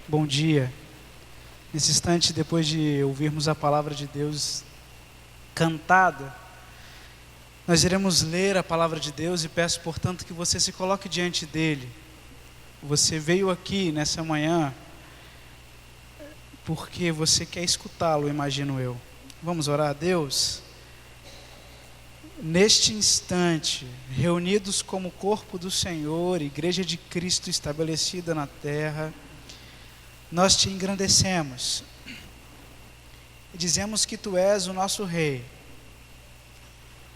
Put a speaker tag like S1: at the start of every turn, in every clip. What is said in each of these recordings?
S1: Bom dia. Nesse instante, depois de ouvirmos a palavra de Deus cantada, nós iremos ler a palavra de Deus e peço, portanto, que você se coloque diante dele. Você veio aqui nessa manhã porque você quer escutá-lo, imagino eu. Vamos orar a Deus? Neste instante, reunidos como corpo do Senhor, Igreja de Cristo estabelecida na terra, nós te engrandecemos e dizemos que tu és o nosso Rei.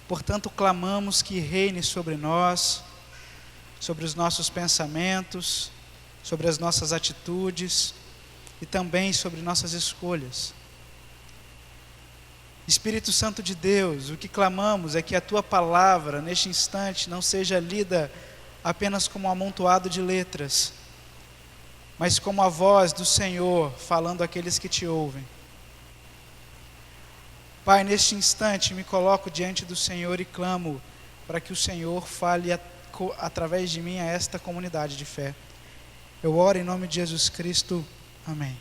S1: Portanto, clamamos que reine sobre nós, sobre os nossos pensamentos, sobre as nossas atitudes e também sobre nossas escolhas. Espírito Santo de Deus, o que clamamos é que a tua palavra neste instante não seja lida apenas como um amontoado de letras, mas como a voz do Senhor falando àqueles que te ouvem. Pai, neste instante me coloco diante do Senhor e clamo para que o Senhor fale através de mim a esta comunidade de fé. Eu oro em nome de Jesus Cristo. Amém.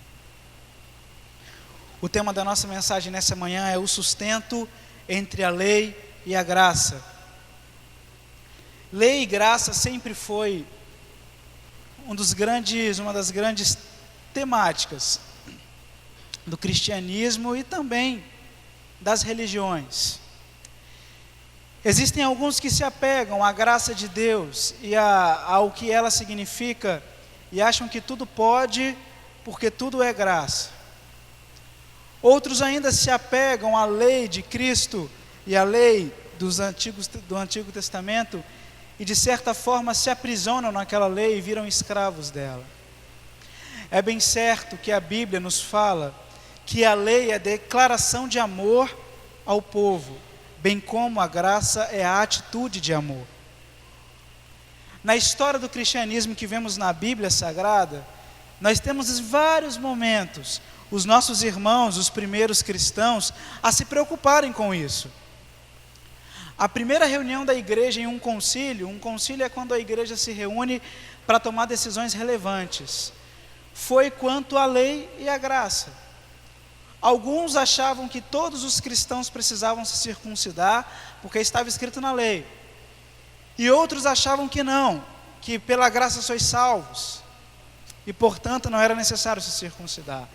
S1: O tema da nossa mensagem nessa manhã é o sustento entre a lei e a graça. Lei e graça sempre foi uma das grandes temáticas do cristianismo e também das religiões. Existem alguns que se apegam à graça de Deus e ao que ela significa e acham que tudo pode porque tudo é graça. Outros ainda se apegam à lei de Cristo e à lei do Antigo Testamento e de certa forma se aprisionam naquela lei e viram escravos dela. É bem certo que a Bíblia nos fala que a lei é a declaração de amor ao povo, bem como a graça é a atitude de amor. Na história do cristianismo que vemos na Bíblia Sagrada, nós temos vários momentos os nossos irmãos, os primeiros cristãos, a se preocuparem com isso. A primeira reunião da igreja em um concílio é quando a igreja se reúne para tomar decisões relevantes, foi quanto à lei e à graça. Alguns achavam que todos os cristãos precisavam se circuncidar, porque estava escrito na lei. E outros achavam que não, que pela graça sois salvos, e portanto não era necessário se circuncidar.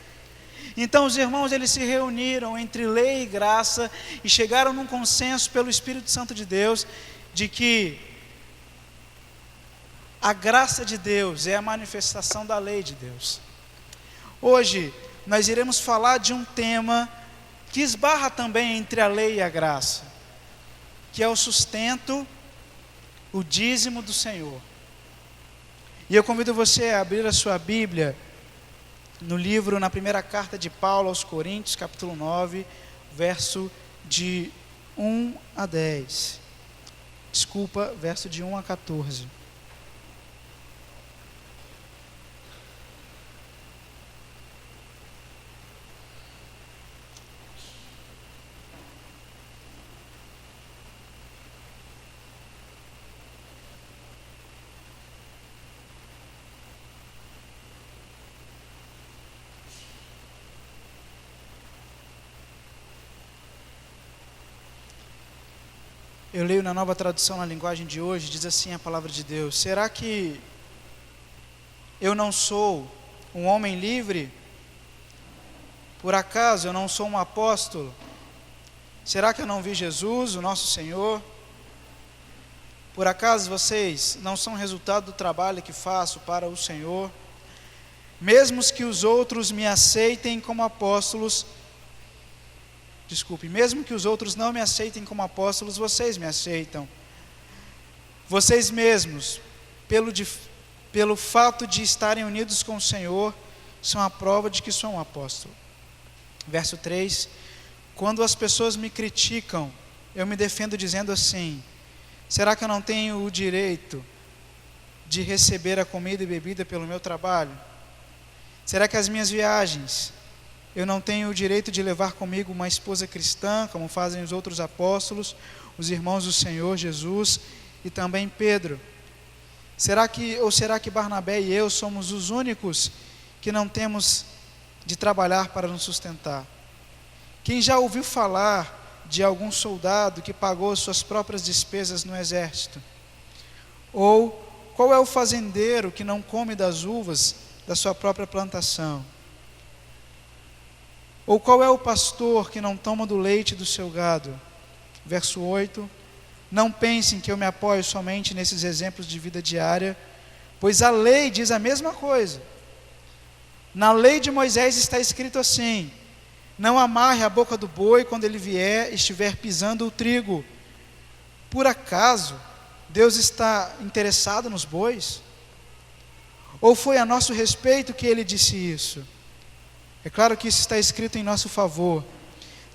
S1: Então os irmãos eles se reuniram entre lei e graça e chegaram num consenso pelo Espírito Santo de Deus de que a graça de Deus é a manifestação da lei de Deus. Hoje nós iremos falar de um tema que esbarra também entre a lei e a graça, que é o sustento, o dízimo do Senhor. E eu convido você a abrir a sua Bíblia na primeira carta de Paulo aos Coríntios, capítulo 9, verso de 1 a 10. Verso de 1 a 14. Eu leio na Nova Tradução, na linguagem de hoje, diz assim a palavra de Deus: será que eu não sou um homem livre? Por acaso eu não sou um apóstolo? Será que eu não vi Jesus, o nosso Senhor? Por acaso vocês não são resultado do trabalho que faço para o Senhor? Mesmo que os outros me aceitem como apóstolos, mesmo que os outros não me aceitem como apóstolos, vocês me aceitam. Vocês mesmos, pelo fato de estarem unidos com o Senhor, são a prova de que sou um apóstolo. Verso 3: quando as pessoas me criticam, eu me defendo dizendo assim: será que eu não tenho o direito de receber a comida e bebida pelo meu trabalho? Será que as minhas viagens eu não tenho o direito de levar comigo uma esposa cristã, como fazem os outros apóstolos, os irmãos do Senhor Jesus e também Pedro? Será que Barnabé e eu somos os únicos que não temos de trabalhar para nos sustentar? Quem já ouviu falar de algum soldado que pagou suas próprias despesas no exército? Ou qual é o fazendeiro que não come das uvas da sua própria plantação? Ou qual é o pastor que não toma do leite do seu gado? Verso 8: não pensem que eu me apoio somente nesses exemplos de vida diária, pois a lei diz a mesma coisa. Na lei de Moisés está escrito assim: não amarre a boca do boi quando ele vier e estiver pisando o trigo. Por acaso Deus está interessado nos bois? Ou foi a nosso respeito que ele disse isso? É claro que isso está escrito em nosso favor.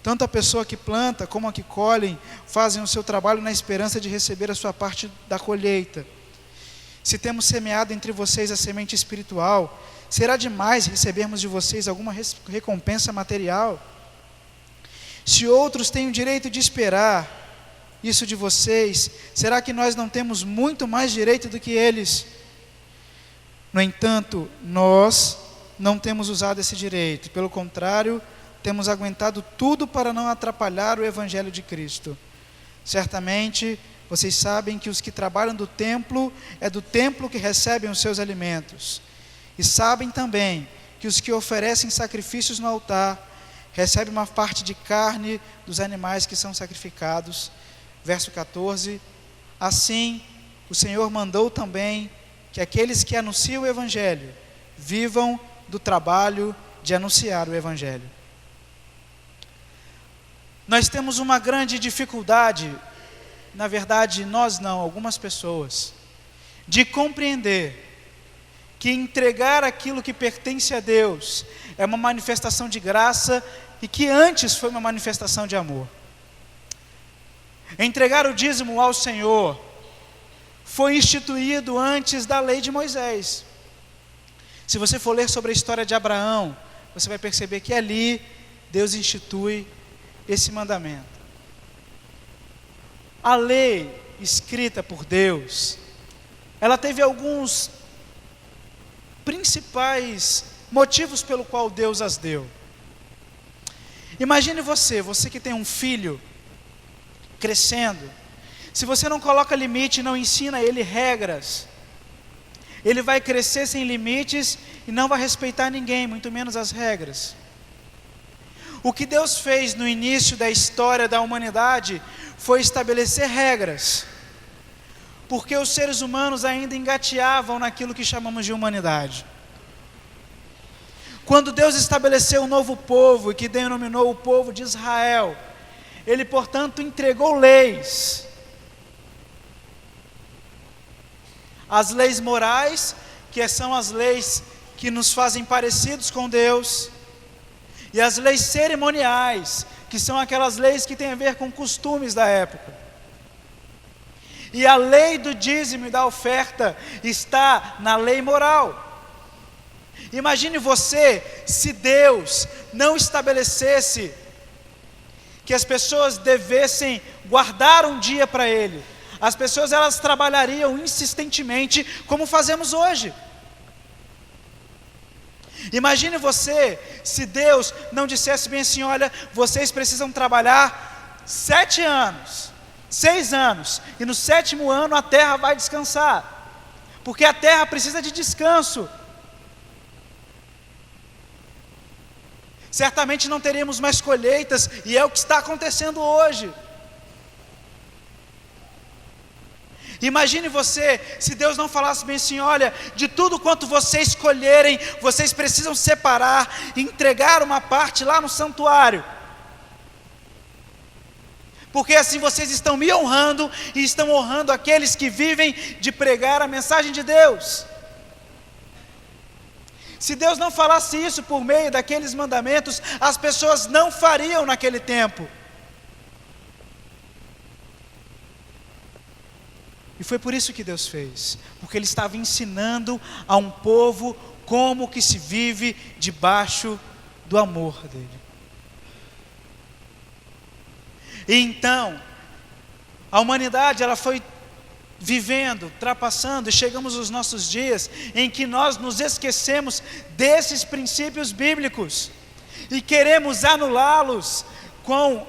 S1: Tanto a pessoa que planta como a que colhem fazem o seu trabalho na esperança de receber a sua parte da colheita. Se temos semeado entre vocês a semente espiritual, será demais recebermos de vocês alguma recompensa material? Se outros têm o direito de esperar isso de vocês, será que nós não temos muito mais direito do que eles? No entanto, nós não temos usado esse direito. Pelo contrário, temos aguentado tudo para não atrapalhar o Evangelho de Cristo. Certamente, vocês sabem que os que trabalham do templo, é do templo que recebem os seus alimentos. E sabem também que os que oferecem sacrifícios no altar, recebem uma parte de carne dos animais que são sacrificados. Verso 14: assim, o Senhor mandou também que aqueles que anunciam o Evangelho, vivam do trabalho de anunciar o Evangelho. Nós temos uma grande dificuldade, na verdade nós não, algumas pessoas, de compreender que entregar aquilo que pertence a Deus é uma manifestação de graça e que antes foi uma manifestação de amor. Entregar o dízimo ao Senhor foi instituído antes da lei de Moisés. Se você for ler sobre a história de Abraão, você vai perceber que ali Deus institui esse mandamento. A lei escrita por Deus, ela teve alguns principais motivos pelo qual Deus as deu. Imagine você que tem um filho crescendo, se você não coloca limite e não ensina ele regras, ele vai crescer sem limites e não vai respeitar ninguém, muito menos as regras. O que Deus fez no início da história da humanidade foi estabelecer regras, porque os seres humanos ainda engateavam naquilo que chamamos de humanidade. Quando Deus estabeleceu um novo povo, e que denominou o povo de Israel, Ele, portanto, entregou leis. As leis morais, que são as leis que nos fazem parecidos com Deus, e as leis cerimoniais, que são aquelas leis que têm a ver com costumes da época. E a lei do dízimo e da oferta está na lei moral. Imagine você, se Deus não estabelecesse que as pessoas devessem guardar um dia para Ele, as pessoas elas trabalhariam insistentemente como fazemos hoje. Imagine você, se Deus não dissesse bem assim: olha, vocês precisam trabalhar 7 anos, 6 anos, e no 7º ano a terra vai descansar, porque a terra precisa de descanso. Certamente não teremos mais colheitas, e é o que está acontecendo hoje. Imagine você, se Deus não falasse bem assim: olha, de tudo quanto vocês colherem, vocês precisam separar e entregar uma parte lá no santuário, porque assim vocês estão me honrando e estão honrando aqueles que vivem de pregar a mensagem de Deus. Se Deus não falasse isso por meio daqueles mandamentos, as pessoas não fariam naquele tempo. E foi por isso que Deus fez, porque Ele estava ensinando a um povo como que se vive debaixo do amor dEle. E então, a humanidade ela foi vivendo, ultrapassando, e chegamos aos nossos dias em que nós nos esquecemos desses princípios bíblicos e queremos anulá-los com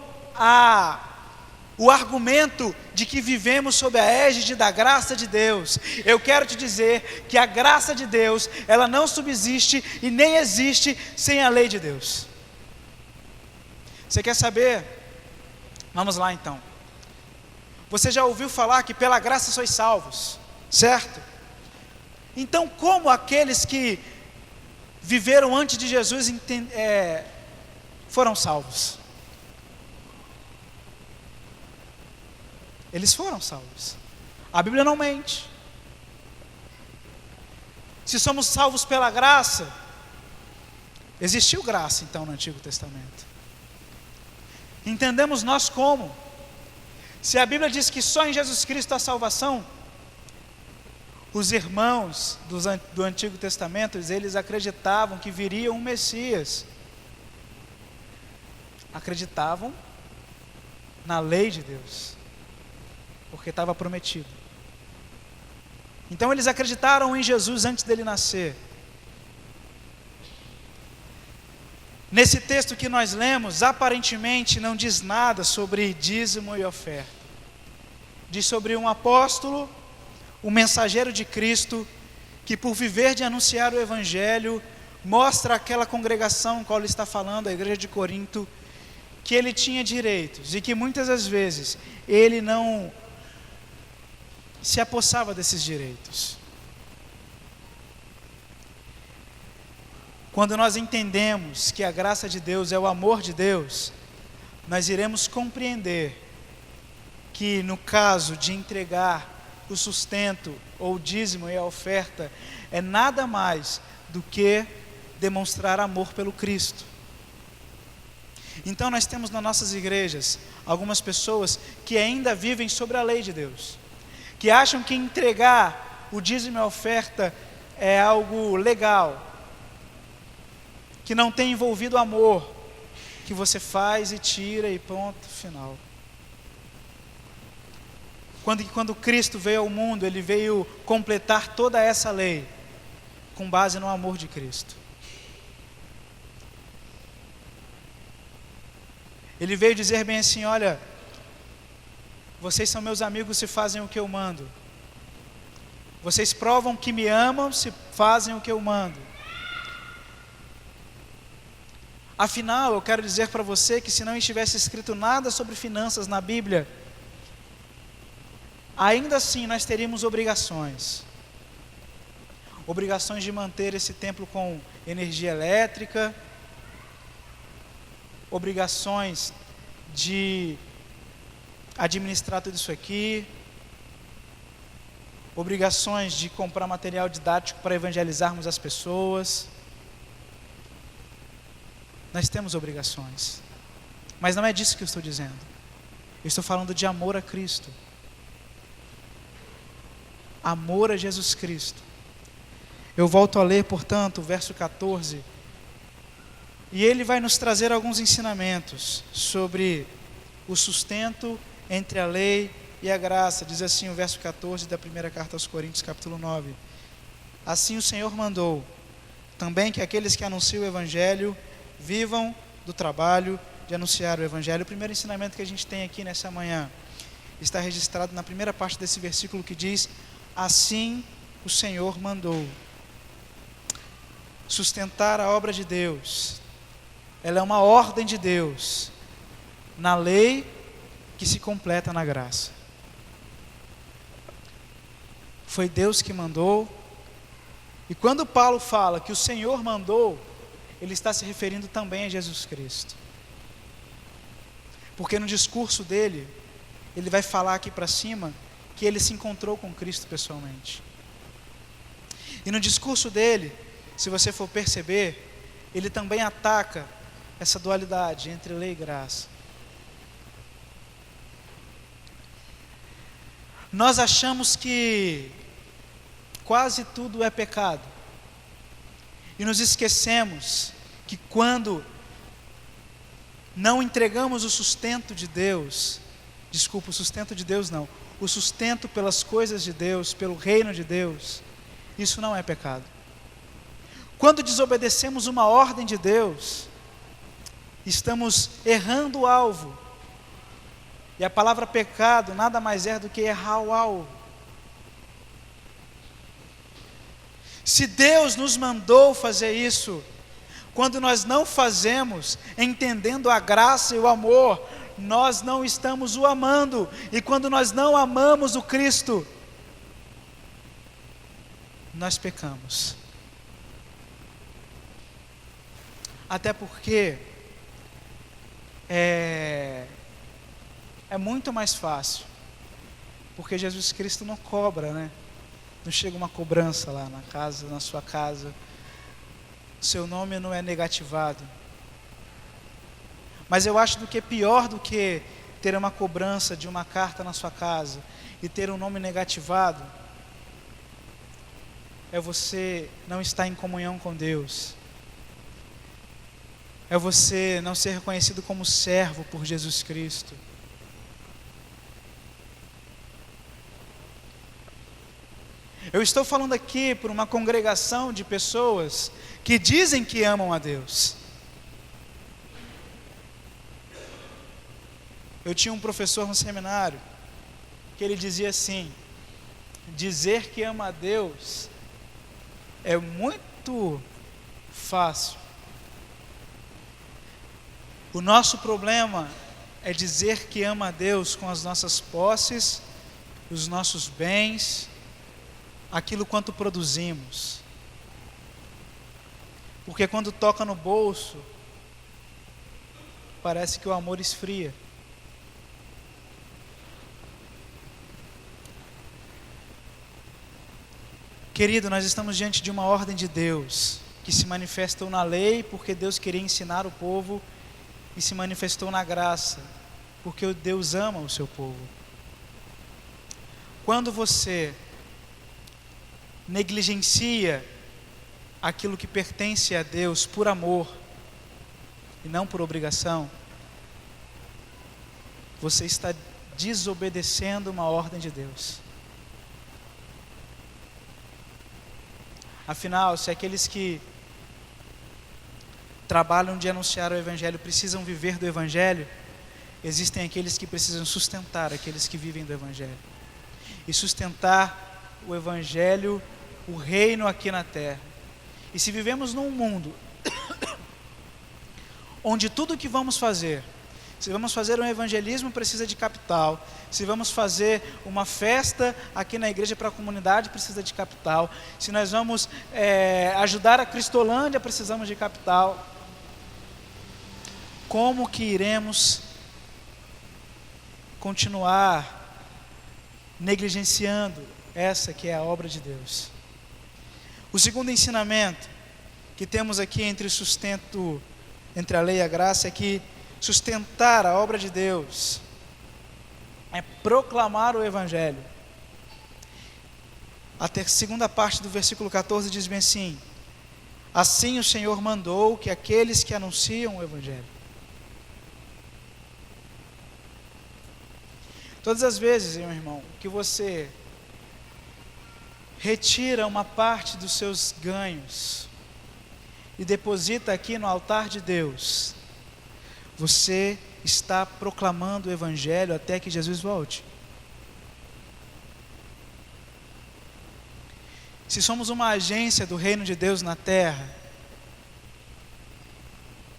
S1: o argumento de que vivemos sob a égide da graça de Deus. Eu quero te dizer que a graça de Deus, ela não subsiste e nem existe sem a lei de Deus. Você quer saber? Vamos lá então. Você já ouviu falar que pela graça sois salvos, certo? Então, como aqueles que viveram antes de Jesus foram salvos? Eles foram salvos. A Bíblia não mente. Se somos salvos pela graça, existiu graça então no Antigo Testamento. Entendemos nós como? Se a Bíblia diz que só em Jesus Cristo há salvação, os irmãos do Antigo Testamento, eles acreditavam que viria um Messias. Acreditavam na lei de Deus, porque estava prometido. Então eles acreditaram em Jesus antes dele nascer. Nesse texto que nós lemos, aparentemente não diz nada sobre dízimo e oferta. Diz sobre um apóstolo, um mensageiro de Cristo, que por viver de anunciar o Evangelho, mostra àquela congregação com qual ele está falando, a igreja de Corinto, que ele tinha direitos e que muitas das vezes ele não se apossava desses direitos. Quando nós entendemos que a graça de Deus é o amor de Deus, nós iremos compreender que no caso de entregar o sustento ou o dízimo e a oferta, é nada mais do que demonstrar amor pelo Cristo. Então nós temos nas nossas igrejas algumas pessoas que ainda vivem sobre a lei de Deus, que acham que entregar o dízimo e a oferta é algo legal, que não tem envolvido amor, que você faz e tira e ponto final. Quando Cristo veio ao mundo, Ele veio completar toda essa lei, com base no amor de Cristo. Ele veio dizer bem assim: olha, vocês são meus amigos se fazem o que eu mando. Vocês provam que me amam se fazem o que eu mando. Afinal, eu quero dizer para você que se não estivesse escrito nada sobre finanças na Bíblia, ainda assim nós teríamos obrigações. Obrigações de manter esse templo com energia elétrica, obrigações de administrar tudo isso aqui, obrigações de comprar material didático para evangelizarmos as pessoas. Nós temos obrigações, mas não é disso que eu estou dizendo. Eu estou falando de amor a Cristo, amor a Jesus Cristo. Eu volto a ler, portanto, o verso 14, e ele vai nos trazer alguns ensinamentos sobre o sustento entre a lei e a graça. Diz assim o verso 14 da primeira carta aos Coríntios, capítulo 9: assim o Senhor mandou também que aqueles que anunciam o Evangelho vivam do trabalho de anunciar o Evangelho. O primeiro ensinamento que a gente tem aqui nessa manhã está registrado na primeira parte desse versículo que diz: assim o Senhor mandou. Sustentar a obra de Deus, ela é uma ordem de Deus, na lei que se completa na graça. Foi Deus que mandou, e quando Paulo fala que o Senhor mandou, ele está se referindo também a Jesus Cristo. Porque no discurso dele, ele vai falar aqui para cima que ele se encontrou com Cristo pessoalmente. E no discurso dele, se você for perceber, ele também ataca essa dualidade entre lei e graça. Nós achamos que quase tudo é pecado. E nos esquecemos que quando não entregamos o sustento de Deus, o sustento de Deus não, o sustento pelas coisas de Deus, pelo reino de Deus, isso não é pecado. Quando desobedecemos uma ordem de Deus, estamos errando o alvo. E a palavra pecado nada mais é do que errar o alvo. Se Deus nos mandou fazer isso, quando nós não fazemos, entendendo a graça e o amor, nós não estamos o amando. E quando nós não amamos o Cristo, nós pecamos. Até porque é muito mais fácil, porque Jesus Cristo não cobra, né? Não chega uma cobrança lá na casa, na sua casa, seu nome não é negativado. Mas eu acho que pior do que ter uma cobrança de uma carta na sua casa e ter um nome negativado, é você não estar em comunhão com Deus. É você não ser reconhecido como servo por Jesus Cristo. Eu estou falando aqui por uma congregação de pessoas que dizem que amam a Deus. Eu tinha um professor no seminário que ele dizia assim: dizer que ama a Deus é muito fácil. O nosso problema é dizer que ama a Deus com as nossas posses, os nossos bens, aquilo quanto produzimos. Porque quando toca no bolso, parece que o amor esfria. Querido, nós estamos diante de uma ordem de Deus, que se manifestou na lei, porque Deus queria ensinar o povo, e se manifestou na graça, porque Deus ama o seu povo. Quando você negligencia aquilo que pertence a Deus por amor e não por obrigação, você está desobedecendo uma ordem de Deus. Afinal, se aqueles que trabalham de anunciar o Evangelho precisam viver do Evangelho, existem aqueles que precisam sustentar aqueles que vivem do Evangelho. E sustentar o Evangelho, o reino aqui na terra. E se vivemos num mundo onde tudo o que vamos fazer, se vamos fazer um evangelismo, precisa de capital. Se vamos fazer uma festa aqui na igreja para a comunidade, precisa de capital. Se nós vamos ajudar a Cristolândia, precisamos de capital. Como que iremos continuar negligenciando essa que é a obra de Deus? O segundo ensinamento que temos aqui entre a lei e a graça é que sustentar a obra de Deus é proclamar o Evangelho. A segunda parte do versículo 14 diz bem assim: assim o Senhor mandou que aqueles que anunciam o Evangelho. Todas as vezes, meu irmão, que você retira uma parte dos seus ganhos e deposita aqui no altar de Deus, você está proclamando o Evangelho até que Jesus volte. Se somos uma agência do reino de Deus na terra,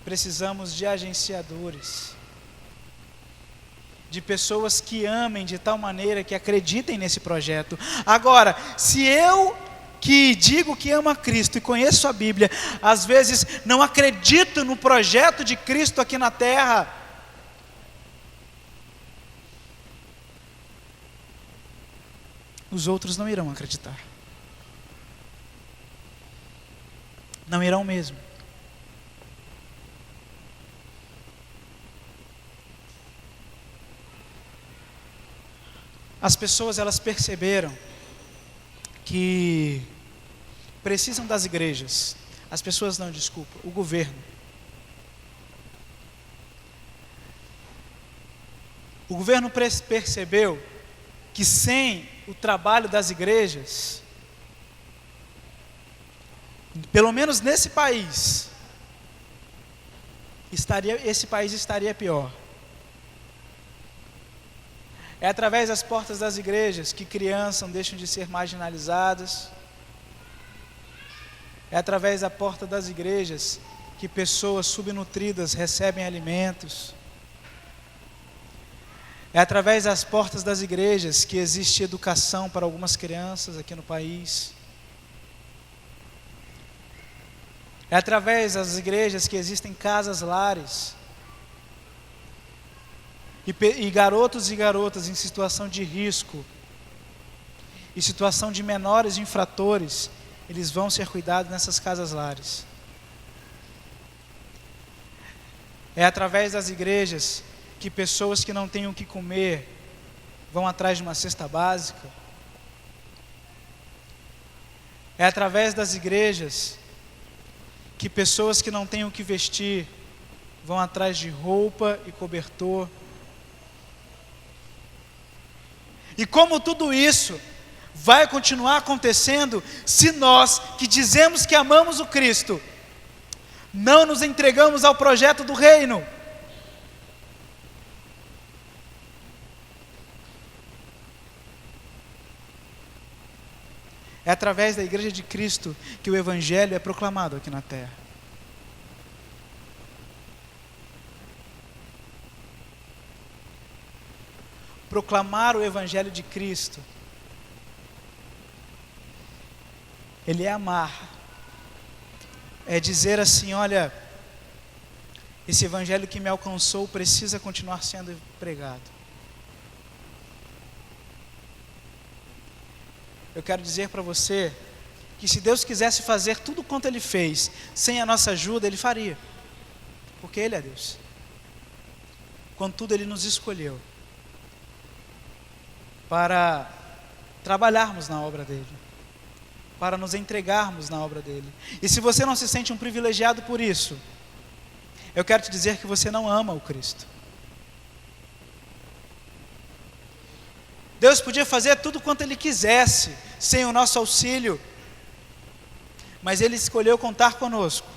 S1: precisamos de agenciadores, de pessoas que amem de tal maneira que acreditem nesse projeto. Agora, se eu que digo que amo a Cristo e conheço a Bíblia, às vezes não acredito no projeto de Cristo aqui na terra, os outros não irão acreditar. Não irão mesmo. As pessoas, elas perceberam que precisam das igrejas. As pessoas não, desculpa, o governo. O governo percebeu que sem o trabalho das igrejas, pelo menos nesse país, esse país estaria pior. É através das portas das igrejas que crianças deixam de ser marginalizadas. É através da porta das igrejas que pessoas subnutridas recebem alimentos. É através das portas das igrejas que existe educação para algumas crianças aqui no país. É através das igrejas que existem casas-lares. E garotos e garotas em situação de risco, em situação de menores infratores, eles vão ser cuidados nessas casas-lares. É através das igrejas que pessoas que não têm o que comer vão atrás de uma cesta básica. É através das igrejas que pessoas que não têm o que vestir vão atrás de roupa e cobertor. E como tudo isso vai continuar acontecendo se nós, que dizemos que amamos o Cristo, não nos entregamos ao projeto do reino? É através da Igreja de Cristo que o Evangelho é proclamado aqui na terra. Proclamar o Evangelho de Cristo, ele é amar, é dizer assim: olha, esse Evangelho que me alcançou precisa continuar sendo pregado. Eu quero dizer para você que se Deus quisesse fazer tudo quanto Ele fez, sem a nossa ajuda, Ele faria, porque Ele é Deus. Contudo, Ele nos escolheu para trabalharmos na obra dEle, para nos entregarmos na obra dEle. E se você não se sente um privilegiado por isso, eu quero te dizer que você não ama o Cristo. Deus podia fazer tudo quanto Ele quisesse, sem o nosso auxílio, mas Ele escolheu contar conosco.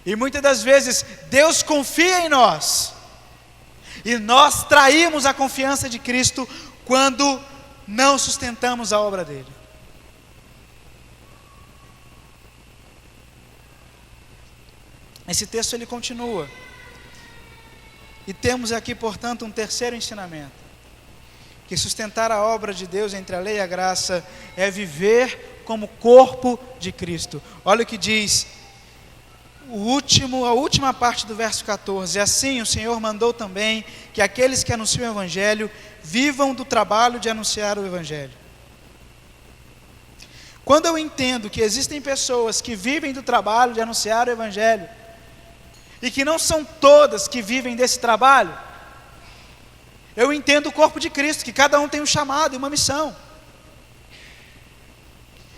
S1: E muitas das vezes, Deus confia em nós, e nós traímos a confiança de Cristo quando não sustentamos a obra dEle. Esse texto ele continua. E temos aqui, portanto, um terceiro ensinamento: que sustentar a obra de Deus entre a lei e a graça é viver como corpo de Cristo. Olha o que diz a última parte do verso 14: assim o Senhor mandou também que aqueles que anunciam o Evangelho vivam do trabalho de anunciar o Evangelho. Quando eu entendo que existem pessoas que vivem do trabalho de anunciar o Evangelho, e que não são todas que vivem desse trabalho, eu entendo o corpo de Cristo, que cada um tem um chamado e uma missão,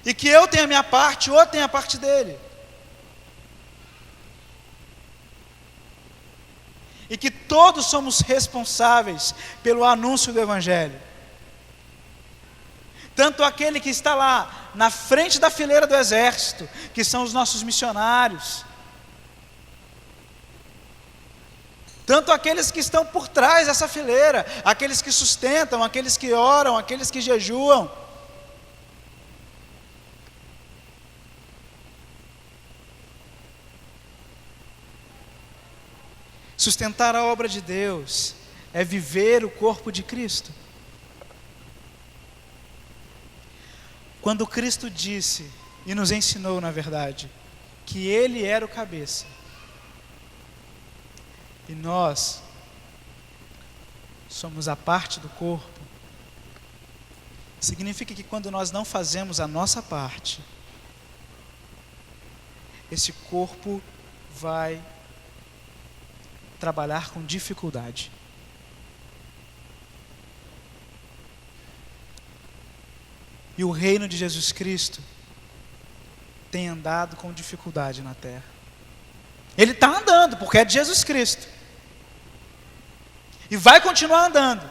S1: e que eu tenho a minha parte, o outro tem a parte dele, e que todos somos responsáveis pelo anúncio do Evangelho. Tanto aquele que está lá na frente da fileira do exército, que são os nossos missionários, tanto aqueles que estão por trás dessa fileira, aqueles que sustentam, aqueles que oram, aqueles que jejuam. Sustentar a obra de Deus é viver o corpo de Cristo. Quando Cristo disse, e nos ensinou na verdade, que Ele era o cabeça, e nós somos a parte do corpo, significa que quando nós não fazemos a nossa parte, esse corpo vai trabalhar com dificuldade. E o reino de Jesus Cristo tem andado com dificuldade na terra. Ele está andando, porque é de Jesus Cristo. E vai continuar andando.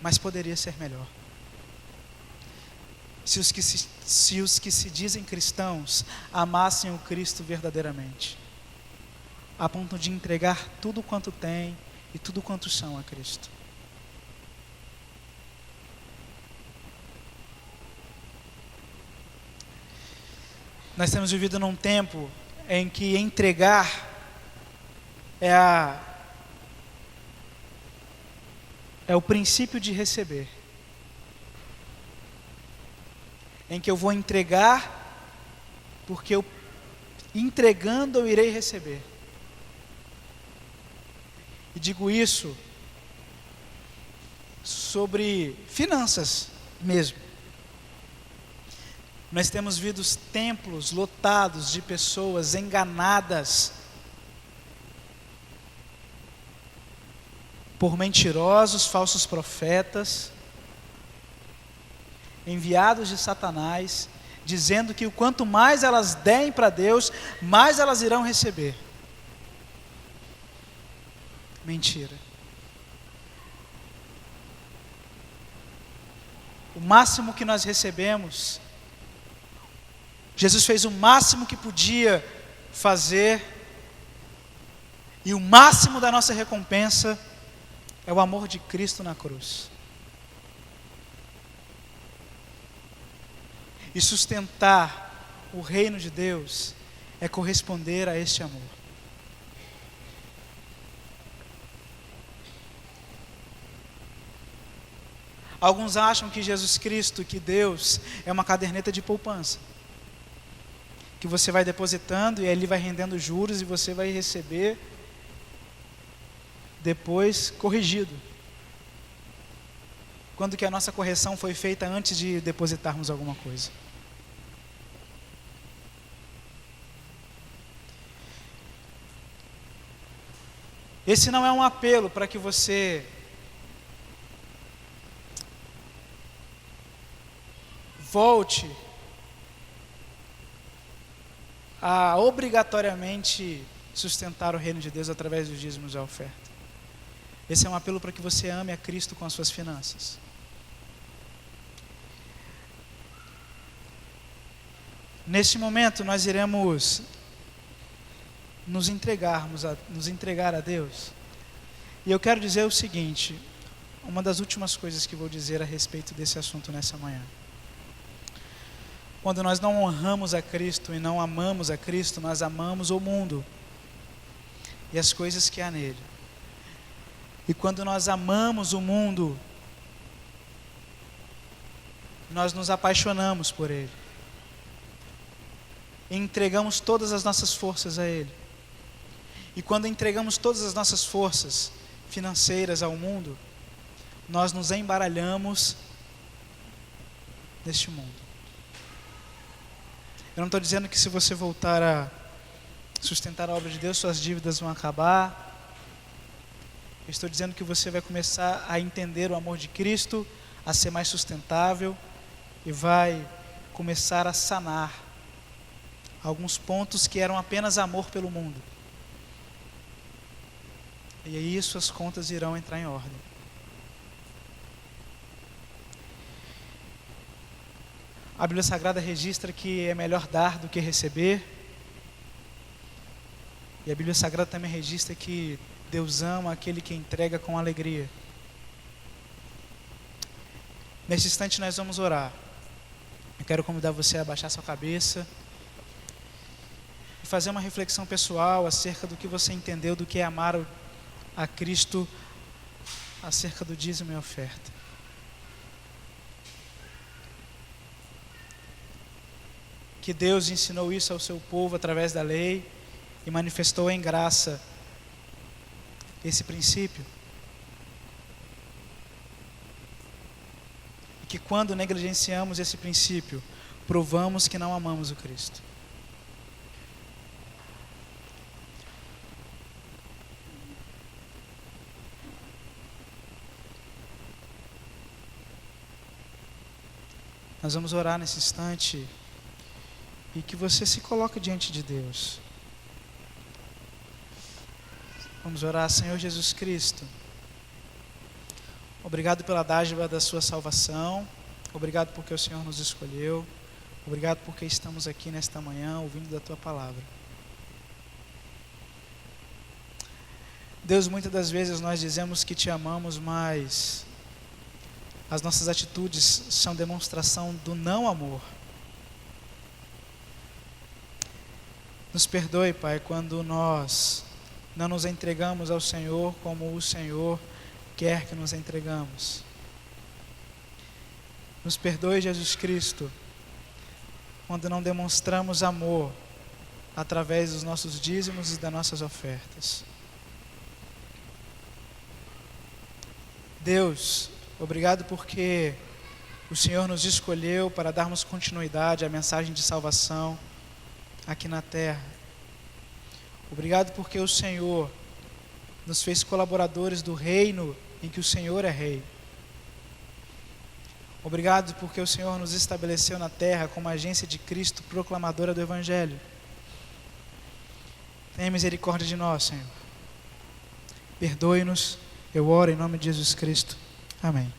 S1: mas poderia ser melhor. Se os que se dizem cristãos amassem o Cristo verdadeiramente, a ponto de entregar tudo quanto têm e tudo quanto são a Cristo. Nós temos vivido num tempo em que entregar é o princípio de receber. Em que eu vou entregar, porque entregando eu irei receber. E digo isso sobre finanças mesmo. Nós temos visto templos lotados de pessoas enganadas por mentirosos, falsos profetas, enviados de Satanás, dizendo que o quanto mais elas derem para Deus, mais elas irão receber. Mentira. O máximo que nós recebemos, Jesus fez o máximo que podia fazer, e o máximo da nossa recompensa é o amor de Cristo na cruz. E sustentar o reino de Deus é corresponder a este amor. Alguns acham que Jesus Cristo, que Deus, é uma caderneta de poupança, que você vai depositando e ele vai rendendo juros e você vai receber depois corrigido. Quando que a nossa correção foi feita antes de depositarmos alguma coisa? Esse não é um apelo para que você volte a obrigatoriamente sustentar o reino de Deus através dos dízimos e oferta. Esse é um apelo para que você ame a Cristo com as suas finanças. Neste momento nós iremos nos entregar a Deus. E eu quero dizer o seguinte, uma das últimas coisas que vou dizer a respeito desse assunto nessa manhã. Quando nós não honramos a Cristo e não amamos a Cristo, nós amamos o mundo e as coisas que há nele. E quando nós amamos o mundo, nós nos apaixonamos por ele. E entregamos todas as nossas forças a ele. E quando entregamos todas as nossas forças financeiras ao mundo, nós nos embaralhamos neste mundo. Eu não estou dizendo que se você voltar a sustentar a obra de Deus, suas dívidas vão acabar. Eu estou dizendo que você vai começar a entender o amor de Cristo, a ser mais sustentável e vai começar a sanar alguns pontos que eram apenas amor pelo mundo. E aí suas contas irão entrar em ordem. A Bíblia Sagrada registra que é melhor dar do que receber. E a Bíblia Sagrada também registra que Deus ama aquele que entrega com alegria. Nesse instante nós vamos orar. Eu quero convidar você a abaixar sua cabeça e fazer uma reflexão pessoal acerca do que você entendeu do que é amar a Cristo, acerca do dízimo e oferta. Que Deus ensinou isso ao seu povo através da lei e manifestou em graça esse princípio. E que quando negligenciamos esse princípio, provamos que não amamos o Cristo. Nós vamos orar nesse instante e que você se coloque diante de Deus. Vamos orar. Senhor Jesus Cristo, Obrigado pela dádiva da sua salvação. Obrigado porque o Senhor nos escolheu. Obrigado porque estamos aqui nesta manhã ouvindo da tua palavra. Deus, muitas das vezes nós dizemos que te amamos, mas as nossas atitudes são demonstração do não amor. Nos perdoe, Pai, quando nós não nos entregamos ao Senhor como o Senhor quer que nos entregamos. Nos perdoe, Jesus Cristo, quando não demonstramos amor através dos nossos dízimos e das nossas ofertas. Deus, obrigado porque o Senhor nos escolheu para darmos continuidade à mensagem de salvação aqui na terra. Obrigado porque o Senhor nos fez colaboradores do reino em que o Senhor é rei. Obrigado porque o Senhor nos estabeleceu na terra como agência de Cristo, proclamadora do Evangelho. Tenha misericórdia de nós, Senhor. Perdoe-nos. Eu oro em nome de Jesus Cristo. Amém.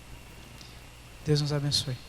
S1: Deus nos abençoe.